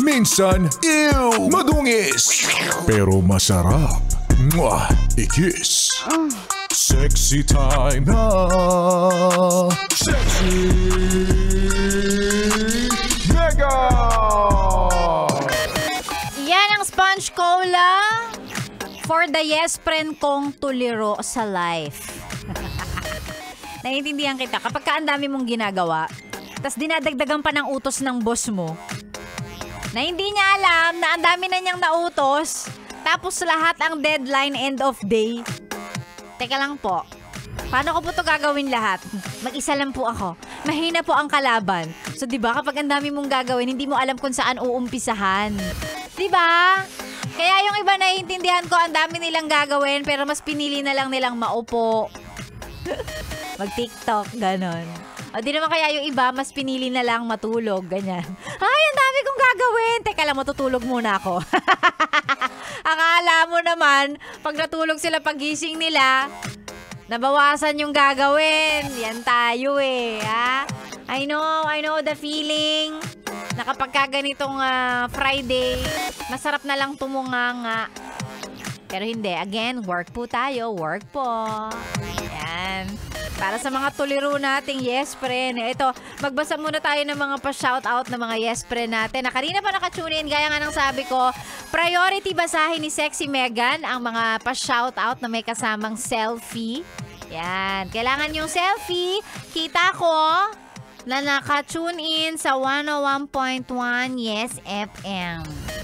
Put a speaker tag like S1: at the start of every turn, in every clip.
S1: Minsan, ew, madungis. Pero masarap. Mwah, ikis. Sexy time na. Sexy Mega!
S2: Yan ang Sponge Cola for the yes friend kong tuliro sa life. Naiintindihan kita. Kapag ka ang dami mong ginagawa, tas dinadagdagan pa ng utos ng boss mo, na hindi niya alam na ang dami na niyang nautos, tapos lahat ang deadline end of day. Teka lang po. Paano ko po ito gagawin lahat? Mag-isa lang po ako. Mahina po ang kalaban. So, di ba, kapag ang dami mong gagawin, hindi mo alam kung saan uumpisahan. Di ba? Kaya yung iba naiintindihan ko, ang dami nilang gagawin, pero mas pinili na lang nilang maupo. Mag-TikTok, ganon. O di naman kaya yung iba, mas pinili na lang matulog, ganyan. Ay, ang dami kong gagawin. Teka lang, matutulog muna ako. Akala mo naman, pag natulog sila pagising nila, nabawasan yung gagawin. Yan tayo eh, ha? I know the feeling na kapag ganitong Friday, masarap na lang tumunganga. Pero hindi, again, work po tayo, work po. Yan. Para sa mga tuliro nating yes friend. Ito, magbasa muna tayo ng mga pa-shoutout ng mga yes friend natin. Na kanina pa nakatune in, gaya nga ng sabi ko, priority basahin ni Sexy Megan ang mga pa-shoutout na may kasamang selfie. Yan. Kailangan yung selfie. Kita ko na naka-tune in sa 101.1 Yes FM.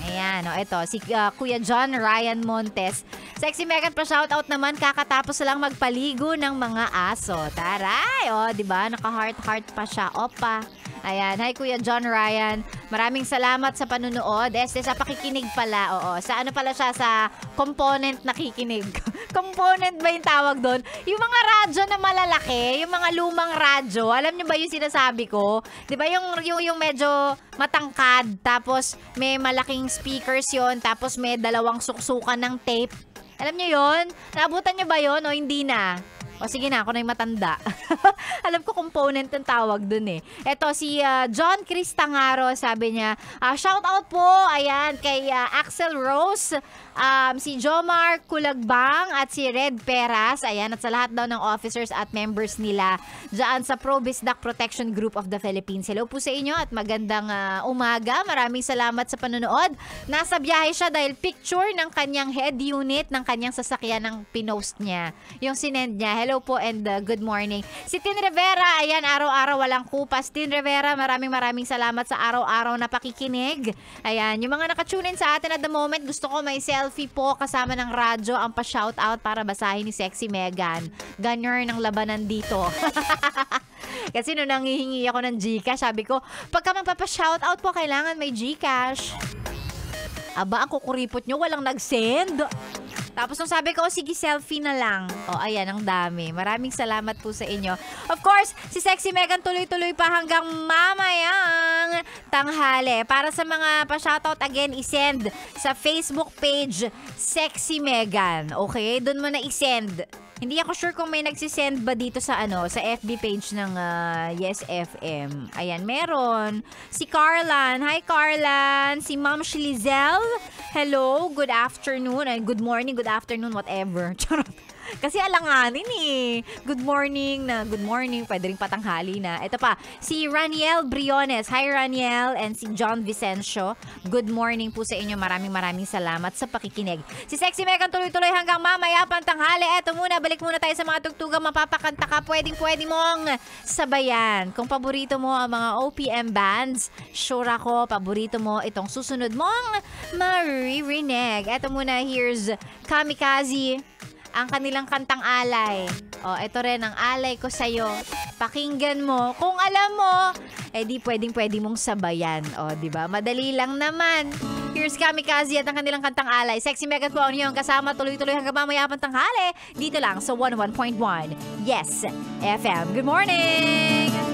S2: Ayan, o ito, si Kuya John Ryan Montes. Sexy Megan pa shoutout naman, kakatapos lang magpaligo ng mga aso. Taray! O, diba? Naka-heart-heart pa siya. Opa. Ayan. Hi, Kuya John Ryan. Maraming salamat sa panunood. Sa pakikinig pala. Oo. Sa ano pala siya? Sa component nakikinig. Component ba yung tawag doon? Yung mga radyo na malalaki. Yung mga lumang radyo. Alam niyo ba yung sinasabi ko? Diba yung medyo matangkad. Tapos may malaking speakers yon. Tapos may dalawang suksukan ng tape. Alam niyo yon? Naabutan niyo ba yon o hindi na? O sige na, ako na yung matanda. Alam ko component ng tawag dun eh. Eto, si John Cristangaro, sabi niya, shout out po, ayan, kay Axel Rose, si Jomar Kulagbang at si Red Peras, ayan, at sa lahat daw ng officers at members nila dyan sa Pro-Bisdak Protection Group of the Philippines. Hello po sa inyo at magandang umaga. Maraming salamat sa panonood. Nasa biyahe siya dahil picture ng kanyang head unit ng kanyang sasakyan ng pinost niya. Yung sinend niya. Hello po and good morning. Si Tin Rivera, ayan, araw-araw walang kupas. Tin Rivera, maraming salamat sa araw-araw na pakikinig. Ayan, yung mga nakatune in sa atin at the moment, gusto ko may selfie po kasama ng radyo ang pa-shoutout para basahin ni Sexy Megan. Ganyan ng labanan dito. Kasi nung nangihingi ako ng Gcash, sabi ko, pagka magpapa-shoutout po, kailangan may Gcash. Aba, ang kukuripot nyo, walang nag-send. Tapos nung sabi ko, sige, selfie na lang. O, ayan, ang dami. Maraming salamat po sa inyo. Of course, si Sexy Megan tuloy-tuloy pa hanggang mamayang tanghali. Para sa mga pa-shoutout, again, isend sa Facebook page, Sexy Megan. Okay? Doon mo na isend. Hindi ako sure kung may nagsisend ba dito sa sa FB page ng Yes FM. Ayan, meron. Si Carlan. Hi, Carlan. Si Ma'am Shlizel. Hello, good afternoon. And good morning, good afternoon, whatever. Charot. Kasi alanganin eh. Good morning na good morning. Pwede rin patanghali na. Ito pa, si Raniel Briones. Hi Raniel. And si John Vicencio. Good morning po sa inyo. Maraming salamat sa pakikinig. Si Sexy Megan tuloy-tuloy hanggang mamaya pantanghali. Eto muna, balik muna tayo sa mga tugtugang mapapakanta ka. Pwede mong sabayan. Kung paborito mo ang mga OPM bands, sure ako, paborito mo itong susunod mong maririnig. Eto muna, here's Kamikaze. Ang kanilang kantang Alay. O, ito rin ang Alay ko sa'yo. Pakinggan mo. Kung alam mo, di pwedeng mong sabayan. O, diba? Madali lang naman. Here's Kamikaze at ang kanilang kantang Alay. Sexy Megan po ang inyong kasama. Tuloy-tuloy hanggang mamaya tanghali. Dito lang sa 101.1 Yes FM. Good morning!